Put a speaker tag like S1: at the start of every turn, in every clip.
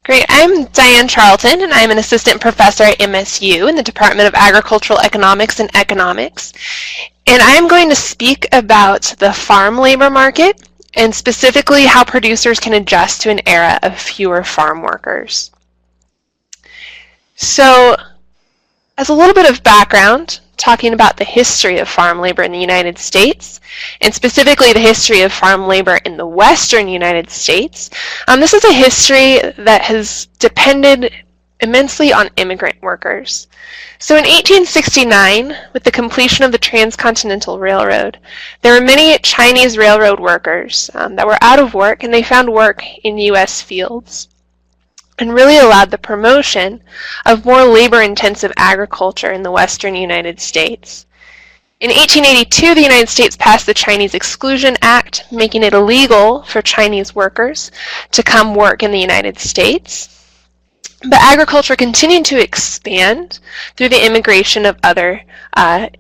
S1: Great. I'm Diane Charlton, and I'm an assistant professor at MSU in the Department of Agricultural Economics and Economics. And I'm going to speak about the farm labor market and specifically how producers can adjust to an era of fewer farm workers. So, as a little bit of background, talking about the history of farm labor in the United States, and specifically the history of farm labor in the western United States. This is a history that has depended immensely on immigrant workers. So in 1869, with the completion of the Transcontinental Railroad, there were many Chinese railroad workers that were out of work, and they found work in U.S. fields, and really allowed the promotion of more labor-intensive agriculture in the western United States. In 1882, the United States passed the Chinese Exclusion Act, making it illegal for Chinese workers to come work in the United States. But agriculture continued to expand through the immigration of other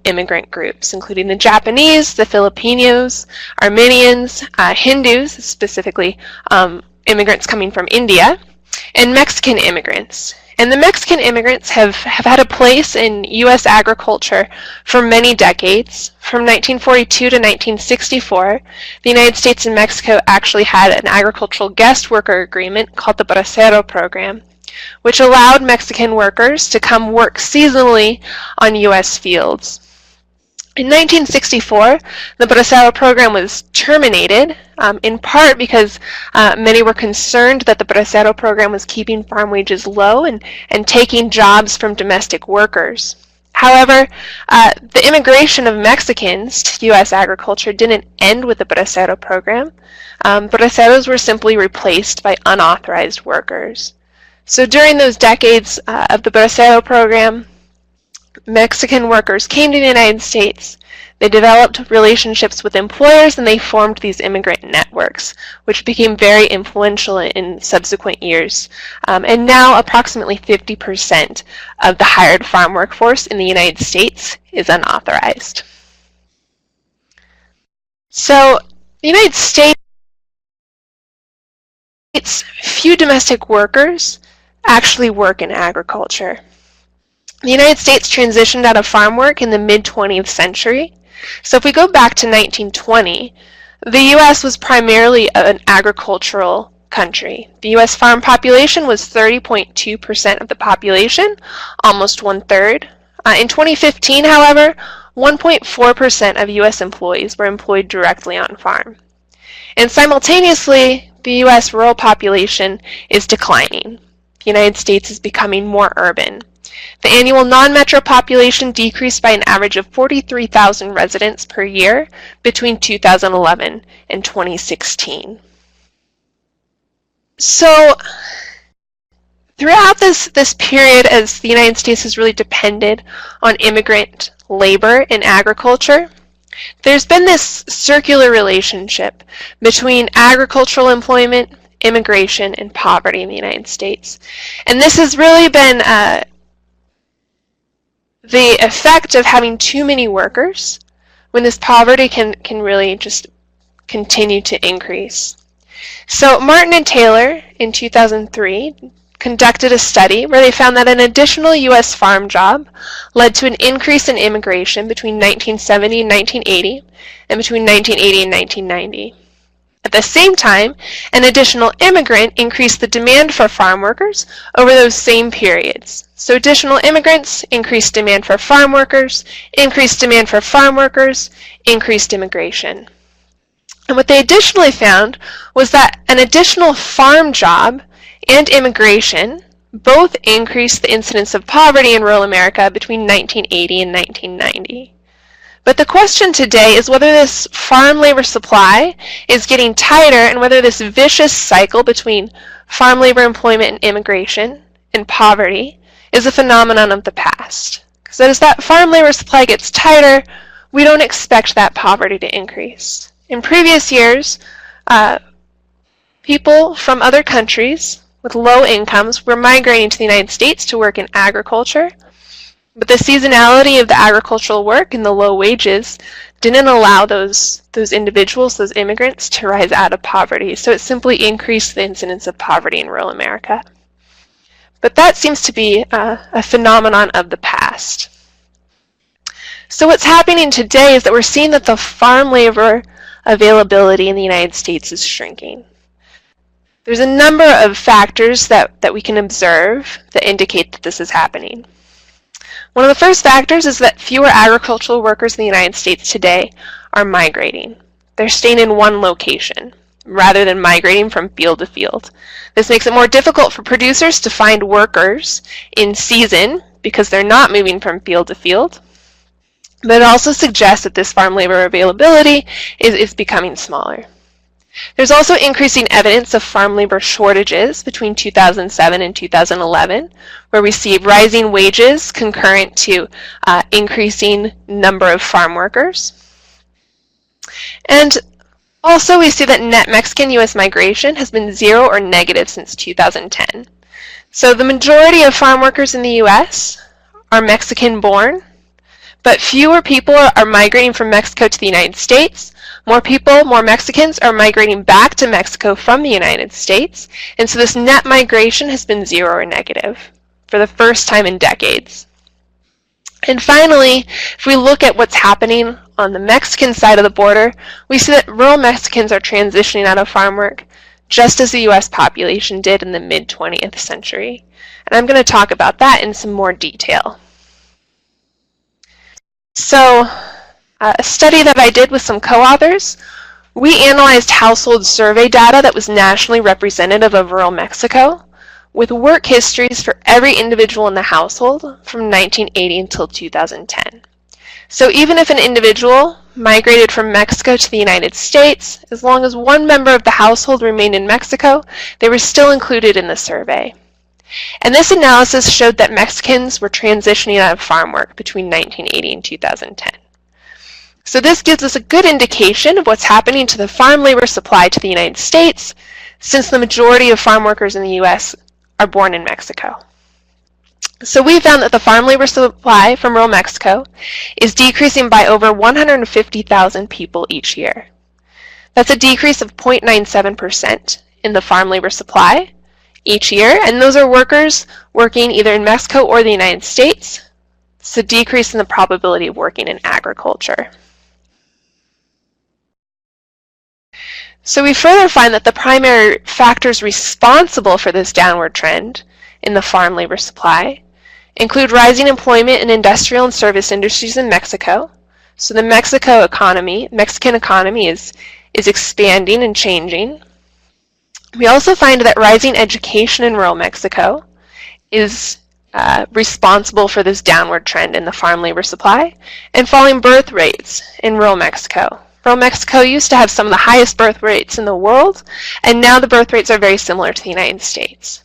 S1: immigrant groups, including the Japanese, the Filipinos, Armenians, Hindus, specifically immigrants coming from India, and Mexican immigrants. And the Mexican immigrants have had a place in U.S. agriculture for many decades. From 1942 to 1964, the United States and Mexico actually had an agricultural guest worker agreement called the Bracero Program, which allowed Mexican workers to come work seasonally on U.S. fields. In 1964, the Bracero program was terminated, in part because many were concerned that the Bracero program was keeping farm wages low and taking jobs from domestic workers. However, the immigration of Mexicans to U.S. agriculture didn't end with the Bracero program. Braceros were simply replaced by unauthorized workers. So during those decades of the Bracero program, Mexican workers came to the United States, they developed relationships with employers, and they formed these immigrant networks, which became very influential in subsequent years. And now approximately 50% of the hired farm workforce in the United States is unauthorized. So the United States, few domestic workers actually work in agriculture. The United States transitioned out of farm work in the mid-20th century. So if we go back to 1920, the U.S. was primarily an agricultural country. The U.S. farm population was 30.2% of the population, almost one-third. In 2015, however, 1.4% of U.S. employees were employed directly on farm. And simultaneously, the U.S. rural population is declining. The United States is becoming more urban. The annual non-metro population decreased by an average of 43,000 residents per year between 2011 and 2016. So throughout this period, as the United States has really depended on immigrant labor in agriculture, there's been this circular relationship between agricultural employment, immigration, and poverty in the United States. And this has really been the effect of having too many workers when this poverty can really just continue to increase. So Martin and Taylor in 2003 conducted a study where they found that an additional U.S. farm job led to an increase in immigration between 1970 and 1980 and between 1980 and 1990. At the same time, an additional immigrant increased the demand for farm workers over those same periods. So additional immigrants increased demand for farm workers, increased demand for farm workers, increased immigration. And what they additionally found was that an additional farm job and immigration both increased the incidence of poverty in rural America between 1980 and 1990. But the question today is whether this farm labor supply is getting tighter and whether this vicious cycle between farm labor employment and immigration and poverty is a phenomenon of the past. Because as that farm labor supply gets tighter, we don't expect that poverty to increase. In previous years, people from other countries with low incomes were migrating to the United States to work in agriculture. But the seasonality of the agricultural work and the low wages didn't allow those individuals, those immigrants, to rise out of poverty. So it simply increased the incidence of poverty in rural America. But that seems to be a phenomenon of the past. So what's happening today is that we're seeing that the farm labor availability in the United States is shrinking. There's a number of factors that we can observe that indicate that this is happening. One of the first factors is that fewer agricultural workers in the United States today are migrating. They're staying in one location rather than migrating from field to field. This makes it more difficult for producers to find workers in season because they're not moving from field to field. But it also suggests that this farm labor availability is becoming smaller. There's also increasing evidence of farm labor shortages between 2007 and 2011, where we see rising wages concurrent to increasing number of farm workers. And also we see that net Mexican-U.S. migration has been 0 or negative since 2010. So the majority of farm workers in the U.S. are Mexican-born, but fewer people are migrating from Mexico to the United States. More people, more Mexicans, are migrating back to Mexico from the United States, and so this net migration has been 0 or negative for the first time in decades. And finally, if we look at what's happening on the Mexican side of the border, we see that rural Mexicans are transitioning out of farm work just as the U.S. population did in the mid-20th century. And I'm going to talk about that in some more detail. So, a study that I did with some co-authors, we analyzed household survey data that was nationally representative of rural Mexico with work histories for every individual in the household from 1980 until 2010. So even if an individual migrated from Mexico to the United States, as long as one member of the household remained in Mexico, they were still included in the survey. And this analysis showed that Mexicans were transitioning out of farm work between 1980 and 2010. So this gives us a good indication of what's happening to the farm labor supply to the United States, since the majority of farm workers in the U.S. are born in Mexico. So we found that the farm labor supply from rural Mexico is decreasing by over 150,000 people each year. That's a decrease of 0.97% in the farm labor supply each year, and those are workers working either in Mexico or the United States. It's a decrease in the probability of working in agriculture. So we further find that the primary factors responsible for this downward trend in the farm labor supply include rising employment in industrial and service industries in Mexico. So the Mexican economy is expanding and changing. We also find that rising education in rural Mexico is responsible for this downward trend in the farm labor supply, and falling birth rates in rural Mexico. Rural Mexico used to have some of the highest birth rates in the world, and now the birth rates are very similar to the United States.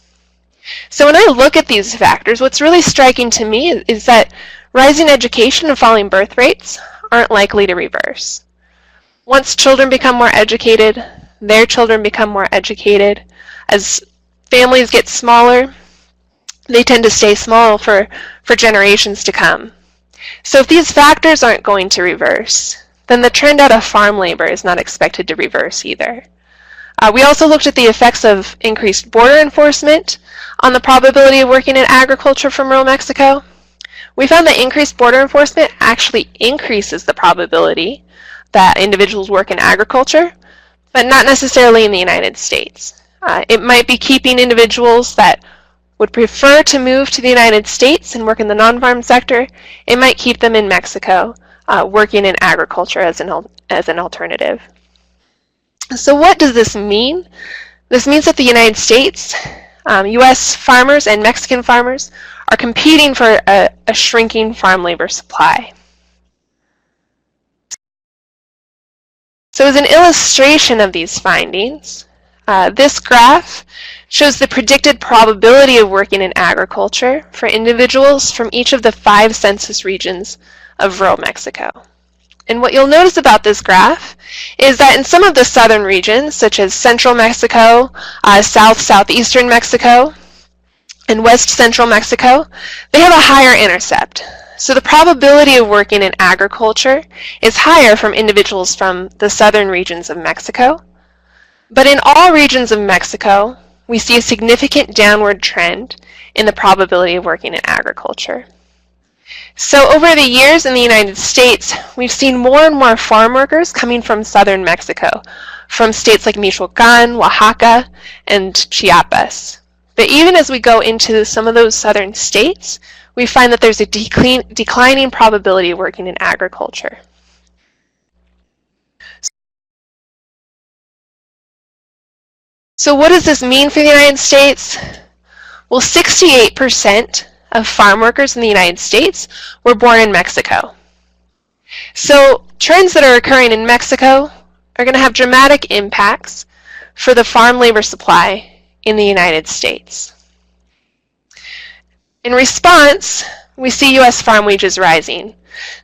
S1: So when I look at these factors, what's really striking to me is that rising education and falling birth rates aren't likely to reverse. Once children become more educated, their children become more educated. As families get smaller, they tend to stay small for generations to come. So if these factors aren't going to reverse, then the trend out of farm labor is not expected to reverse either. We also looked at the effects of increased border enforcement on the probability of working in agriculture from rural Mexico. We found that increased border enforcement actually increases the probability that individuals work in agriculture, but not necessarily in the United States. It might be keeping individuals that would prefer to move to the United States and work in the non-farm sector. It might keep them in Mexico working in agriculture as an alternative. So what does this mean? This means that the United States, U.S. farmers and Mexican farmers are competing for a shrinking farm labor supply. So as an illustration of these findings, this graph shows the predicted probability of working in agriculture for individuals from each of the 5 census regions of rural Mexico. And what you'll notice about this graph is that in some of the southern regions, such as central Mexico, southeastern Mexico, and west central Mexico, they have a higher intercept. So the probability of working in agriculture is higher from individuals from the southern regions of Mexico. But in all regions of Mexico, we see a significant downward trend in the probability of working in agriculture. So over the years in the United States, we've seen more and more farm workers coming from southern Mexico, from states like Michoacan, Oaxaca, and Chiapas. But even as we go into some of those southern states, we find that there's a declining probability of working in agriculture. So what does this mean for the United States? Well, 68% of farm workers in the United States were born in Mexico. So trends that are occurring in Mexico are going to have dramatic impacts for the farm labor supply in the United States. In response, we see U.S. farm wages rising.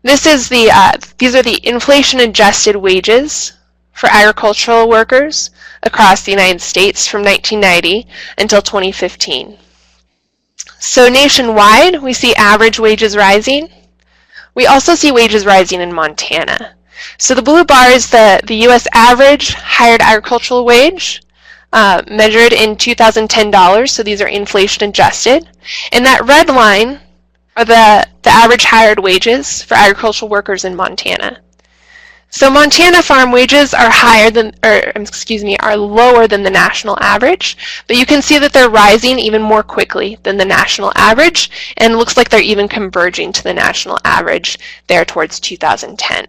S1: These are the inflation-adjusted wages for agricultural workers across the United States from 1990 until 2015. So nationwide, we see average wages rising. We also see wages rising in Montana. So the blue bar is the U.S. average hired agricultural wage, measured in 2010 dollars, so these are inflation adjusted. And that red line are the average hired wages for agricultural workers in Montana. So Montana farm wages are lower than the national average, but you can see that they're rising even more quickly than the national average, and it looks like they're even converging to the national average there towards 2010.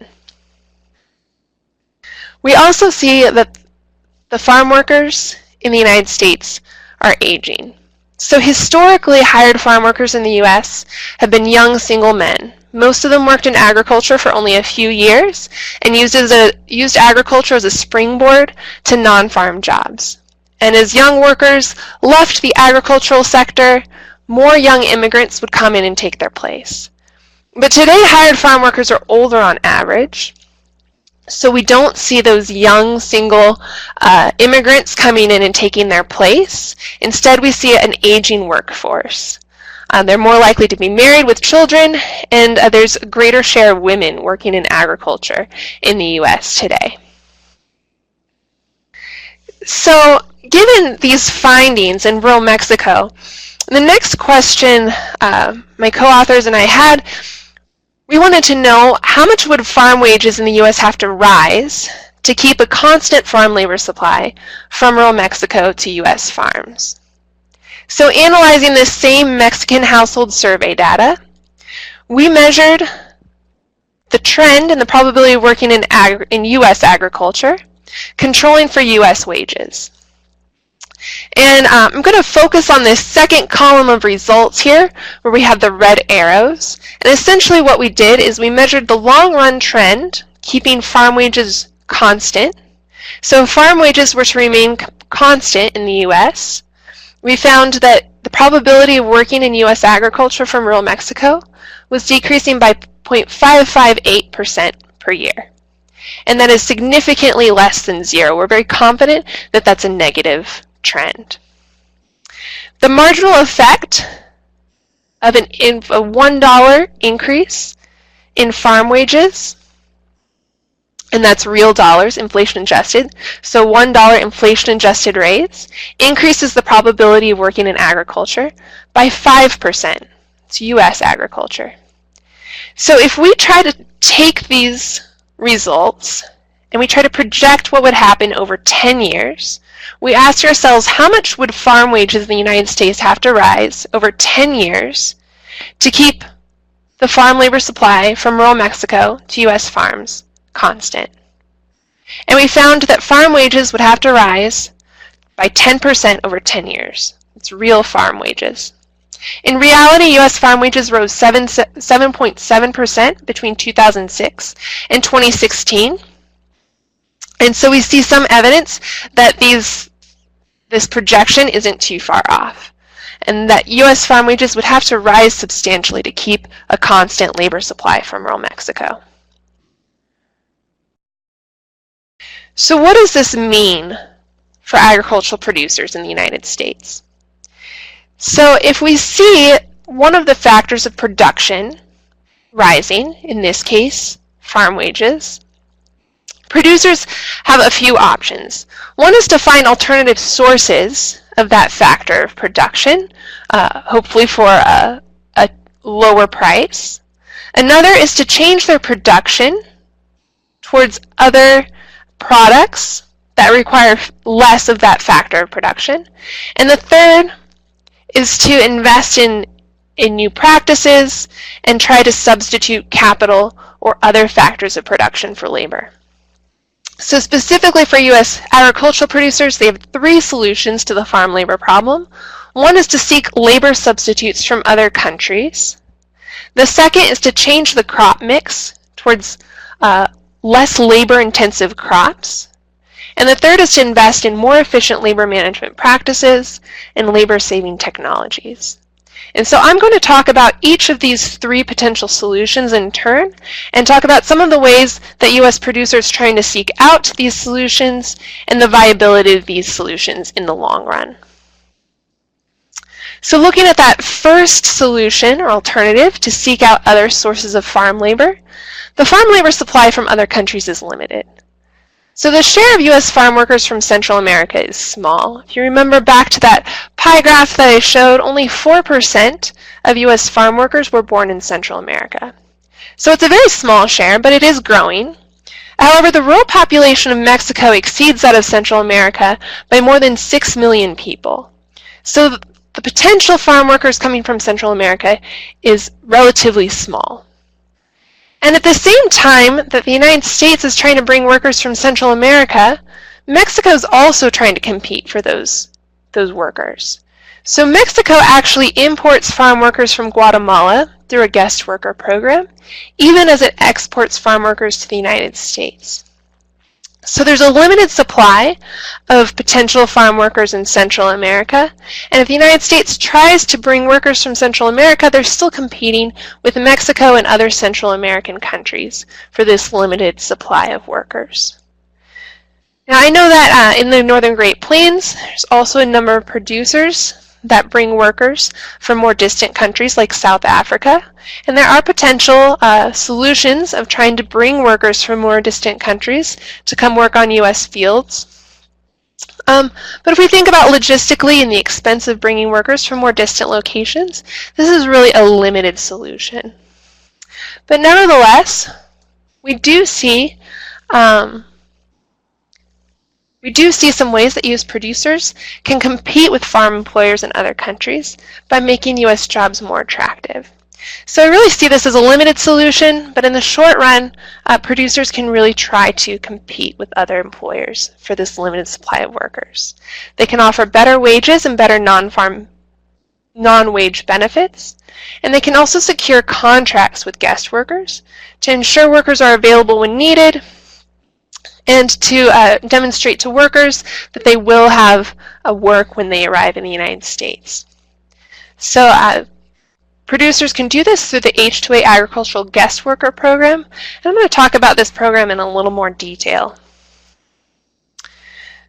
S1: We also see that the farm workers in the United States are aging. So historically, hired farm workers in the U.S. have been young single men. Most of them worked in agriculture for only a few years and used agriculture as a springboard to non-farm jobs. And as young workers left the agricultural sector, more young immigrants would come in and take their place. But today, hired farm workers are older on average, so we don't see those young single immigrants coming in and taking their place. Instead, we see an aging workforce. They're more likely to be married with children, and there's a greater share of women working in agriculture in the U.S. today. So, given these findings in rural Mexico, the next question my co-authors and I had, we wanted to know how much would farm wages in the U.S. have to rise to keep a constant farm labor supply from rural Mexico to U.S. farms. So analyzing this same Mexican household survey data, we measured the trend and the probability of working in U.S. agriculture, controlling for U.S. wages. And I'm going to focus on this second column of results here, where we have the red arrows. And essentially what we did is we measured the long-run trend, keeping farm wages constant. So if farm wages were to remain constant in the U.S., we found that the probability of working in U.S. agriculture from rural Mexico was decreasing by 0.558% per year. And that is significantly less than zero. We're very confident that that's a negative trend. The marginal effect of a $1 increase in farm wages, and that's real dollars, inflation adjusted, so $1 inflation adjusted raise, increases the probability of working in agriculture by 5%. It's U.S. agriculture. So if we try to take these results and we try to project what would happen over 10 years, we asked ourselves, how much would farm wages in the United States have to rise over 10 years to keep the farm labor supply from rural Mexico to U.S. farms constant? And we found that farm wages would have to rise by 10% over 10 years. It's real farm wages. In reality, U.S. farm wages rose 7.7% between 2006 and 2016. And so we see some evidence that this projection isn't too far off, and that U.S. farm wages would have to rise substantially to keep a constant labor supply from rural Mexico. So what does this mean for agricultural producers in the United States? So if we see one of the factors of production rising, in this case, farm wages, Producers have a few options. One is to find alternative sources of that factor of production, hopefully for a lower price. Another is to change their production towards other products that require less of that factor of production. And the third is to invest in new practices and try to substitute capital or other factors of production for labor. So specifically for U.S. agricultural producers, they have three solutions to the farm labor problem. One is to seek labor substitutes from other countries. The second is to change the crop mix towards less labor-intensive crops. And the third is to invest in more efficient labor management practices and labor-saving technologies. And so I'm going to talk about each of these three potential solutions in turn and talk about some of the ways that U.S. producers are trying to seek out these solutions and the viability of these solutions in the long run. So looking at that first solution or alternative to seek out other sources of farm labor, the farm labor supply from other countries is limited. So the share of U.S. farm workers from Central America is small. If you remember back to that pie graph that I showed, only 4% of U.S. farm workers were born in Central America. So it's a very small share, but it is growing. However, the rural population of Mexico exceeds that of Central America by more than 6 million people. So the potential farm workers coming from Central America is relatively small. And at the same time that the United States is trying to bring workers from Central America, Mexico is also trying to compete for those workers. So Mexico actually imports farm workers from Guatemala through a guest worker program, even as it exports farm workers to the United States. So there's a limited supply of potential farm workers in Central America, and if the United States tries to bring workers from Central America, they're still competing with Mexico and other Central American countries for this limited supply of workers. Now I know that in the Northern Great Plains, there's also a number of producers that bring workers from more distant countries like South Africa. And there are potential solutions of trying to bring workers from more distant countries to come work on U.S. fields. But if we think about logistically and the expense of bringing workers from more distant locations, this is really a limited solution. But nevertheless, we do see some ways that U.S. producers can compete with farm employers in other countries by making U.S. jobs more attractive. So I really see this as a limited solution, but in the short run, producers can really try to compete with other employers for this limited supply of workers. They can offer better wages and better non-wage benefits, and they can also secure contracts with guest workers to ensure workers are available when needed and to demonstrate to workers that they will have work when they arrive in the United States. So producers can do this through the H-2A Agricultural Guest Worker Program, and I'm going to talk about this program in a little more detail.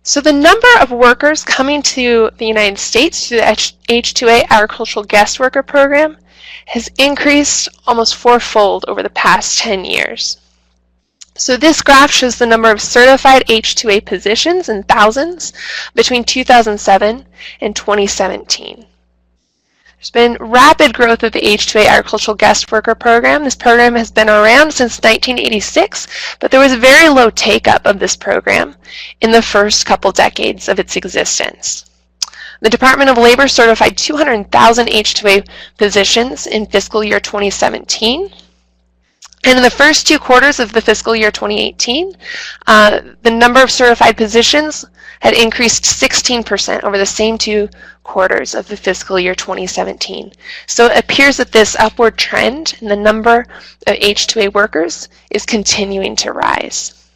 S1: So the number of workers coming to the United States through the H-2A Agricultural Guest Worker Program has increased almost fourfold over the past 10 years. So this graph shows the number of certified H-2A positions in thousands between 2007 and 2017. There's been rapid growth of the H-2A Agricultural Guest Worker Program. This program has been around since 1986, but there was very low take-up of this program in the first couple decades of its existence. The Department of Labor certified 200,000 H-2A positions in fiscal year 2017. And in the first 2 quarters of the fiscal year 2018, the number of certified positions had increased 16% over the same 2 quarters of the fiscal year 2017. So it appears that this upward trend in the number of H-2A workers is continuing to rise.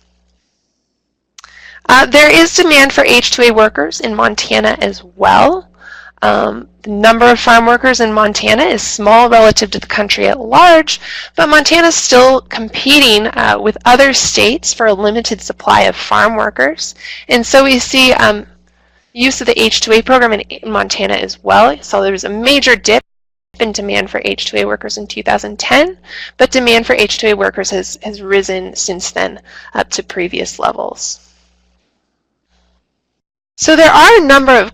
S1: There is demand for H-2A workers in Montana as well. The number of farm workers in Montana is small relative to the country at large, but Montana is still competing with other states for a limited supply of farm workers. And so we see use of the H-2A program in Montana as well. So there was a major dip in demand for H-2A workers in 2010, but demand for H-2A workers has risen since then up to previous levels. So there are a number of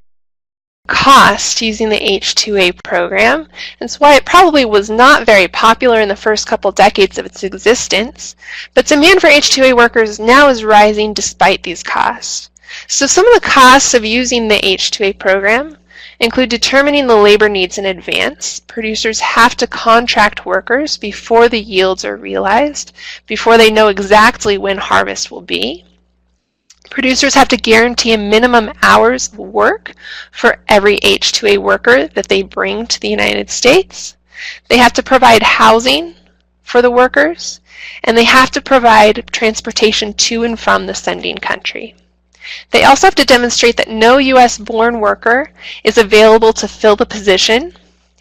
S1: costs using the H-2A program. That's why it probably was not very popular in the first couple decades of its existence, but demand for H-2A workers now is rising despite these costs. So some of the costs of using the H-2A program include determining the labor needs in advance. Producers have to contract workers before the yields are realized, before they know exactly when harvest will be. Producers have to guarantee a minimum hours of work for every H-2A worker that they bring to the United States. They have to provide housing for the workers, and they have to provide transportation to and from the sending country. They also have to demonstrate that no U.S.-born worker is available to fill the position,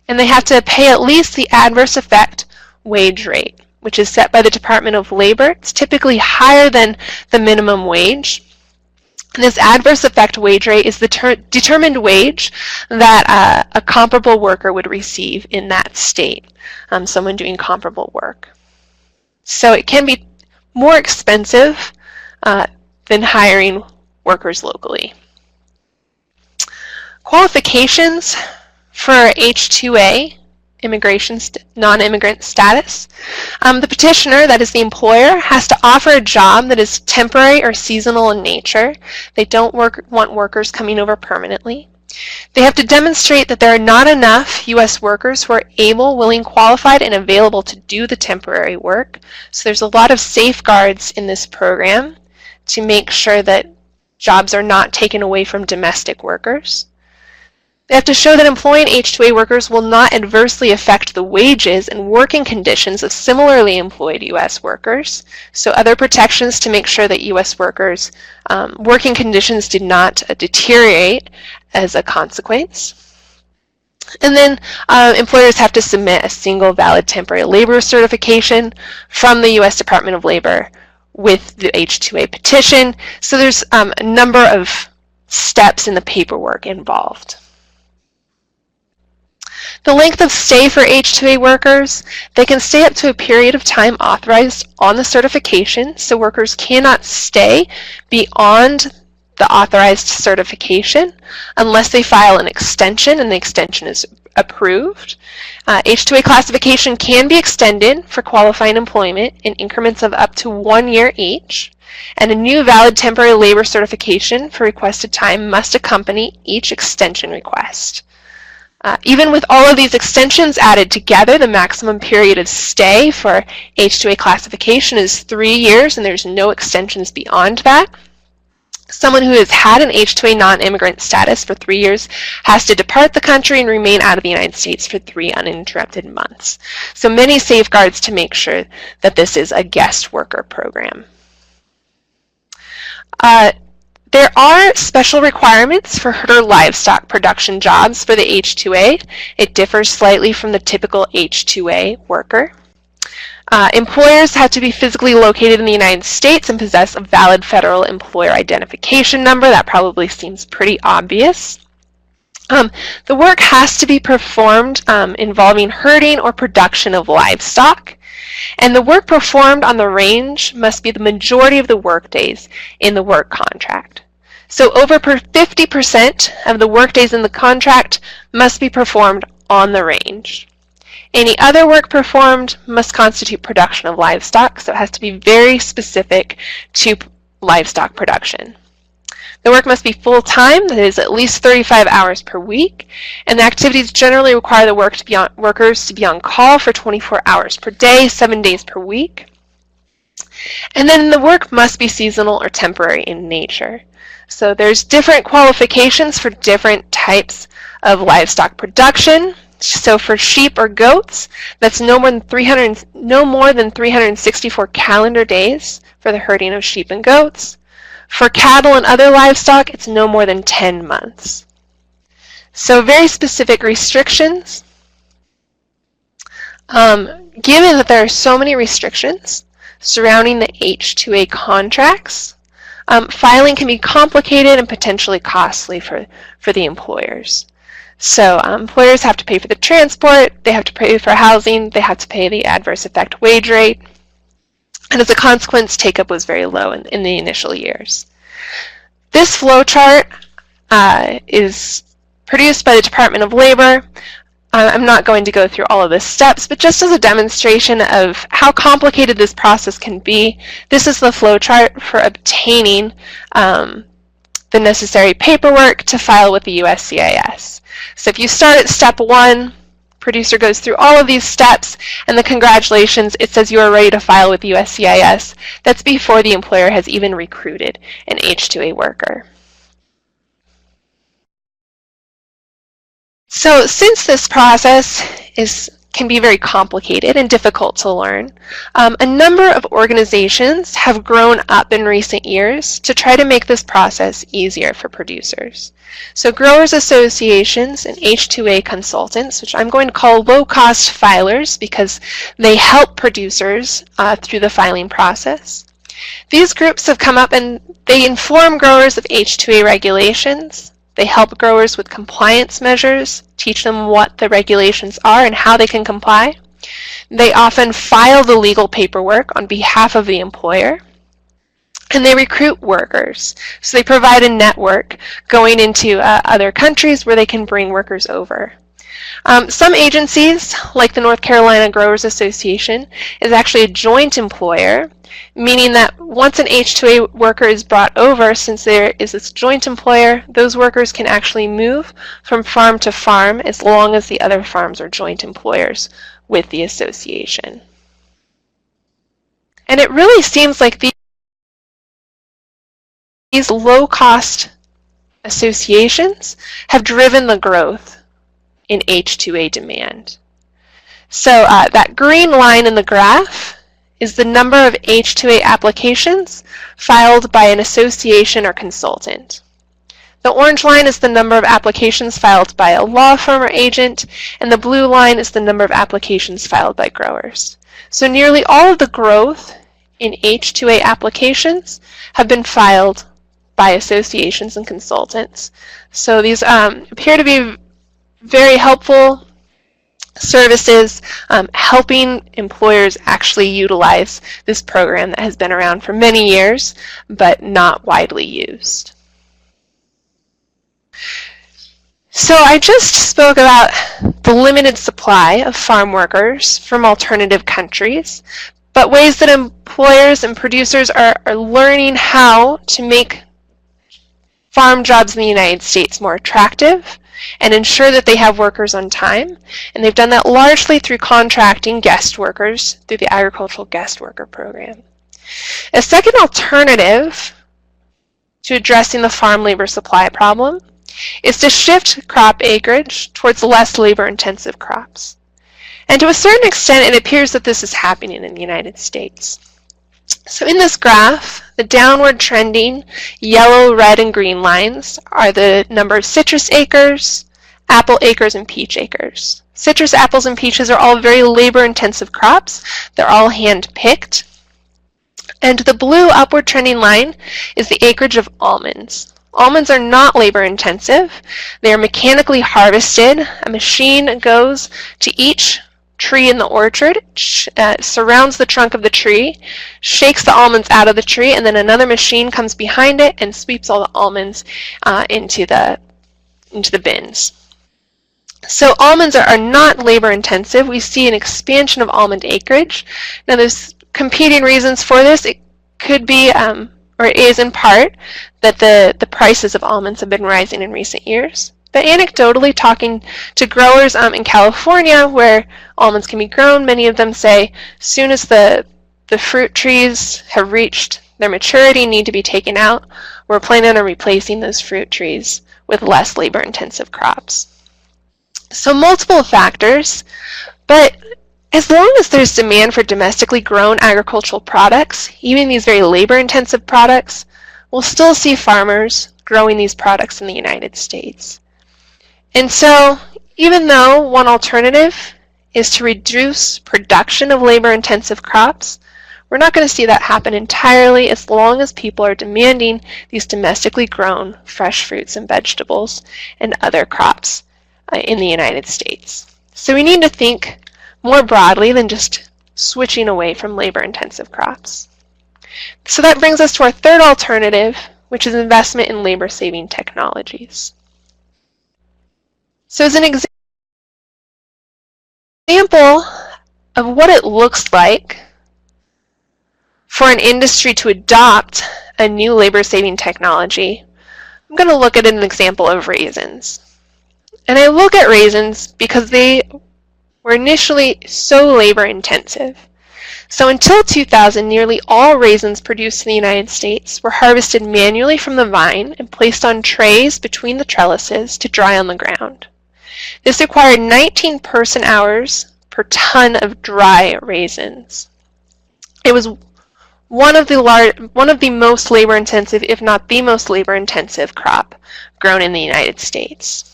S1: and they have to pay at least the adverse effect wage rate, which is set by the Department of Labor. It's typically higher than the minimum wage. And this adverse effect wage rate is the determined wage that a comparable worker would receive in that state, someone doing comparable work. So it can be more expensive than hiring workers locally. Qualifications for H-2A non-immigrant status. The petitioner, that is the employer, has to offer a job that is temporary or seasonal in nature. They don't want workers coming over permanently. They have to demonstrate that there are not enough U.S. workers who are able, willing, qualified, and available to do the temporary work. So there's a lot of safeguards in this program to make sure that jobs are not taken away from domestic workers. They have to show that employing H-2A workers will not adversely affect the wages and working conditions of similarly employed U.S. workers. So other protections to make sure that U.S. workers' working conditions did not deteriorate as a consequence. And then employers have to submit a single valid temporary labor certification from the U.S. Department of Labor with the H-2A petition. So there's a number of steps in the paperwork involved. The length of stay for H-2A workers, they can stay up to a period of time authorized on the certification, so workers cannot stay beyond the authorized certification unless they file an extension and the extension is approved. H-2A classification can be extended for qualifying employment in increments of up to 1 year each, and a new valid temporary labor certification for requested time must accompany each extension request. Even with all of these extensions added together, the maximum period of stay for H-2A classification is 3 years, and there's no extensions beyond that. Someone who has had an H-2A non-immigrant status for 3 years has to depart the country and remain out of the United States for 3 uninterrupted months. So many safeguards to make sure that this is a guest worker program. There are special requirements for herder livestock production jobs for the H-2A. It differs slightly from the typical H-2A worker. Employers have to be physically located in the United States and possess a valid federal employer identification number. That probably seems pretty obvious. The work has to be performed involving herding or production of livestock. And the work performed on the range must be the majority of the work days in the work contract. So over 50% of the work days in the contract must be performed on the range. Any other work performed must constitute production of livestock, so it has to be very specific to livestock production. The work must be full-time, that is at least 35 hours per week, and the activities generally require the workers to be on call for 24 hours per day, 7 days per week. And then the work must be seasonal or temporary in nature. So there's different qualifications for different types of livestock production. So for sheep or goats, that's no more than 364 calendar days for the herding of sheep and goats. For cattle and other livestock, it's no more than 10 months. So very specific restrictions. Given that there are so many restrictions surrounding the H-2A contracts, filing can be complicated and potentially costly for the employers. So employers have to pay for the transport, they have to pay for housing, they have to pay the adverse effect wage rate, and as a consequence, take-up was very low in the initial years. This flow chart is produced by the Department of Labor. I'm not going to go through all of the steps, but just as a demonstration of how complicated this process can be, this is the flow chart for obtaining the necessary paperwork to file with the USCIS. So if you start at step 1, producer goes through all of these steps, and the congratulations, it says you are ready to file with USCIS. That's before the employer has even recruited an H-2A worker. So since this process can be very complicated and difficult to learn, a number of organizations have grown up in recent years to try to make this process easier for producers. So growers associations and H-2A consultants, which I'm going to call low-cost filers because they help producers through the filing process. These groups have come up and they inform growers of H-2A regulations. They help growers with compliance measures, teach them what the regulations are and how they can comply. They often file the legal paperwork on behalf of the employer. And they recruit workers. So they provide a network going into other countries where they can bring workers over. Some agencies, like the North Carolina Growers Association, is actually a joint employer, meaning that once an H-2A worker is brought over, since there is this joint employer, those workers can actually move from farm to farm as long as the other farms are joint employers with the association. And it really seems like these low-cost associations have driven the growth in H-2A demand. So that green line in the graph is the number of H-2A applications filed by an association or consultant. The orange line is the number of applications filed by a law firm or agent, and the blue line is the number of applications filed by growers. So nearly all of the growth in H-2A applications have been filed by associations and consultants. So these appear to be very helpful services, helping employers actually utilize this program that has been around for many years but not widely used. So I just spoke about the limited supply of farm workers from alternative countries, but ways that employers and producers are learning how to make farm jobs in the United States more attractive and ensure that they have workers on time. And they've done that largely through contracting guest workers through the Agricultural Guest Worker Program. A second alternative to addressing the farm labor supply problem is to shift crop acreage towards less labor-intensive crops. And to a certain extent, it appears that this is happening in the United States. So in this graph, the downward trending yellow, red, and green lines are the number of citrus acres, apple acres, and peach acres. Citrus, apples, and peaches are all very labor-intensive crops. They're all hand-picked. And the blue upward trending line is the acreage of almonds. Almonds are not labor-intensive. They are mechanically harvested. A machine goes to each tree in the orchard, surrounds the trunk of the tree, shakes the almonds out of the tree, and then another machine comes behind it and sweeps all the almonds into the bins. So almonds are not labor intensive. We see an expansion of almond acreage. Now there's competing reasons for this. It could be, or it is in part, that the prices of almonds have been rising in recent years. But anecdotally, talking to growers in California where almonds can be grown, many of them say as soon as the fruit trees have reached their maturity, need to be taken out, we're planning on replacing those fruit trees with less labor-intensive crops. So multiple factors, but as long as there's demand for domestically grown agricultural products, even these very labor-intensive products, we'll still see farmers growing these products in the United States. And so, even though one alternative is to reduce production of labor-intensive crops, we're not going to see that happen entirely as long as people are demanding these domestically grown fresh fruits and vegetables and other crops in the United States. So we need to think more broadly than just switching away from labor-intensive crops. So that brings us to our third alternative, which is investment in labor-saving technologies. So as an example of what it looks like for an industry to adopt a new labor-saving technology, I'm going to look at an example of raisins. And I look at raisins because they were initially so labor-intensive. So until 2000, nearly all raisins produced in the United States were harvested manually from the vine and placed on trays between the trellises to dry on the ground. This required 19 person-hours per ton of dry raisins. It was one of the most labor-intensive, if not the most labor-intensive crop grown in the United States.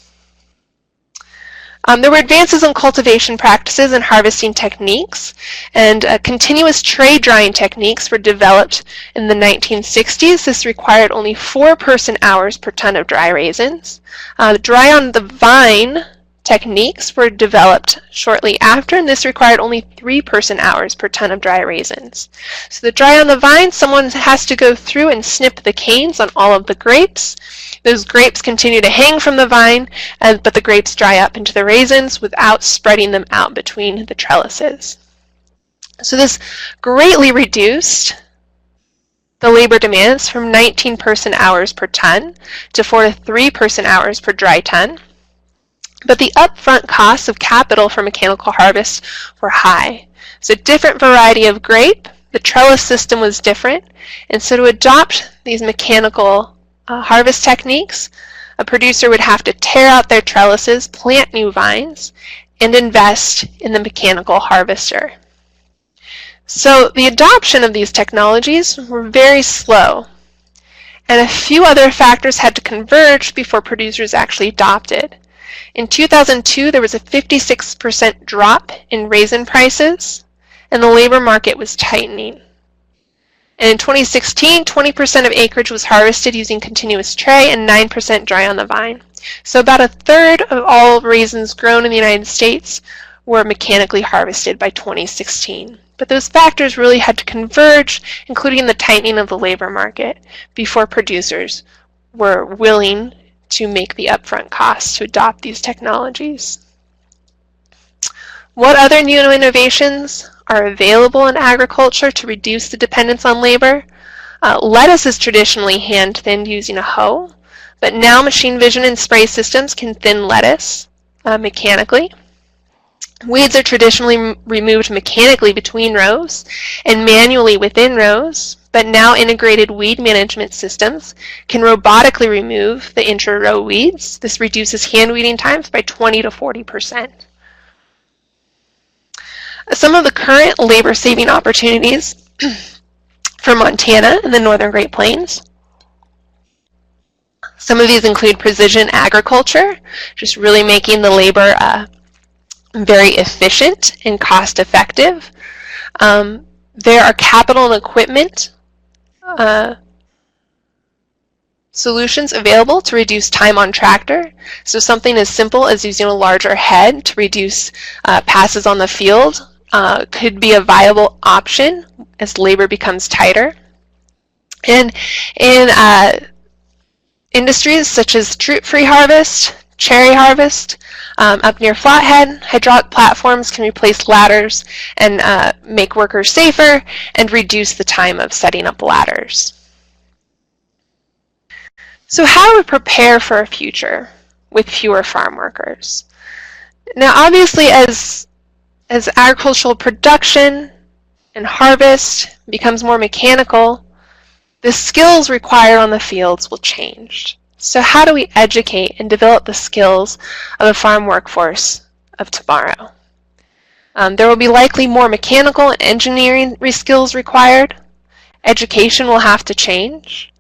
S1: There were advances in cultivation practices and harvesting techniques, and continuous tray drying techniques were developed in the 1960s. This required only 4 person-hours per ton of dry raisins. Dry on the vine techniques were developed shortly after, and this required only 3 person-hours per ton of dry raisins. So the dry on the vine, someone has to go through and snip the canes on all of the grapes. Those grapes continue to hang from the vine, but the grapes dry up into the raisins without spreading them out between the trellises. So this greatly reduced the labor demands from 19 person-hours per ton to 4 to 3 person-hours per dry ton. But the upfront costs of capital for mechanical harvest were high. So different variety of grape, the trellis system was different, and so to adopt these mechanical harvest techniques, a producer would have to tear out their trellises, plant new vines, and invest in the mechanical harvester. So the adoption of these technologies were very slow, and a few other factors had to converge before producers actually adopted. In 2002, there was a 56% drop in raisin prices, and the labor market was tightening. And in 2016, 20% of acreage was harvested using continuous tray and 9% dry on the vine. So about a third of all raisins grown in the United States were mechanically harvested by 2016. But those factors really had to converge, including the tightening of the labor market, before producers were willing to make the upfront costs to adopt these technologies. What other new innovations are available in agriculture to reduce the dependence on labor? Lettuce is traditionally hand-thinned using a hoe, but now machine vision and spray systems can thin lettuce mechanically. Weeds are traditionally removed mechanically between rows and manually within rows, but now integrated weed management systems can robotically remove the intra-row weeds. This reduces hand weeding times by 20 to 40%. Some of the current labor-saving opportunities for Montana and the Northern Great Plains. Some of these include precision agriculture, just really making the labor very efficient and cost-effective. There are capital and equipment solutions available to reduce time on tractor. So something as simple as using a larger head to reduce passes on the field could be a viable option as labor becomes tighter. And in industries such as fruit-free harvest, cherry harvest, up near Flathead, hydraulic platforms can replace ladders and make workers safer and reduce the time of setting up ladders. So how do we prepare for a future with fewer farm workers? Now obviously as agricultural production and harvest becomes more mechanical, the skills required on the fields will change. So how do we educate and develop the skills of the farm workforce of tomorrow? There will be likely more mechanical and engineering skills required. Education will have to change.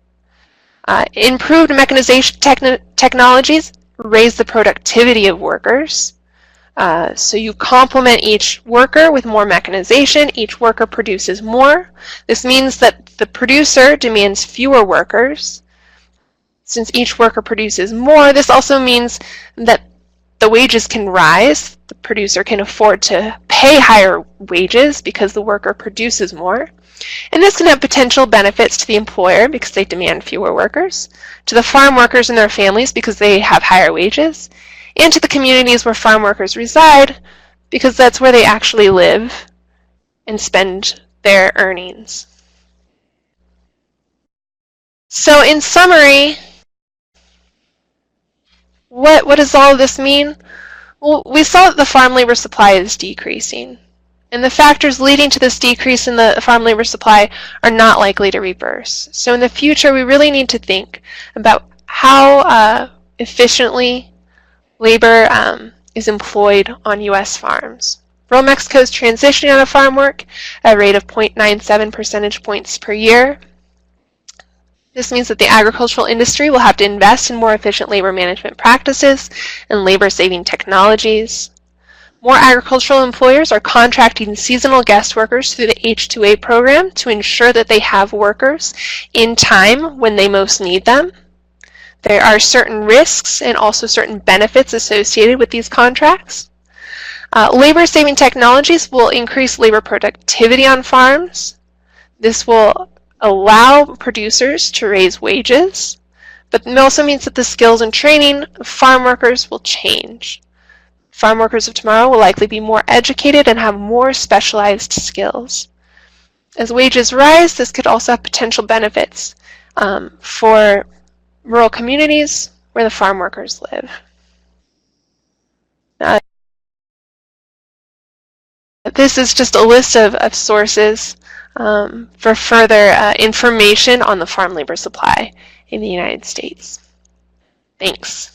S1: Improved mechanization technologies raise the productivity of workers. So you complement each worker with more mechanization. Each worker produces more. This means that the producer demands fewer workers. Since each worker produces more, this also means that the wages can rise. The producer can afford to pay higher wages because the worker produces more. And this can have potential benefits to the employer because they demand fewer workers, to the farm workers and their families because they have higher wages, and to the communities where farm workers reside because that's where they actually live and spend their earnings. So in summary, what does all of this mean? Well, we saw that the farm labor supply is decreasing, and the factors leading to this decrease in the farm labor supply are not likely to reverse. So in the future, we really need to think about how efficiently labor is employed on U.S. farms. Rural Mexico is transitioning out of farm work at a rate of 0.97 percentage points per year. This means that the agricultural industry will have to invest in more efficient labor management practices and labor-saving technologies. More agricultural employers are contracting seasonal guest workers through the H-2A program to ensure that they have workers in time when they most need them. There are certain risks and also certain benefits associated with these contracts. Labor-saving technologies will increase labor productivity on farms. This will allow producers to raise wages, but it also means that the skills and training of farm workers will change. Farm workers of tomorrow will likely be more educated and have more specialized skills. As wages rise, this could also have potential benefits for rural communities where the farm workers live. This is just a list of sources for further information on the farm labor supply in the United States. Thanks.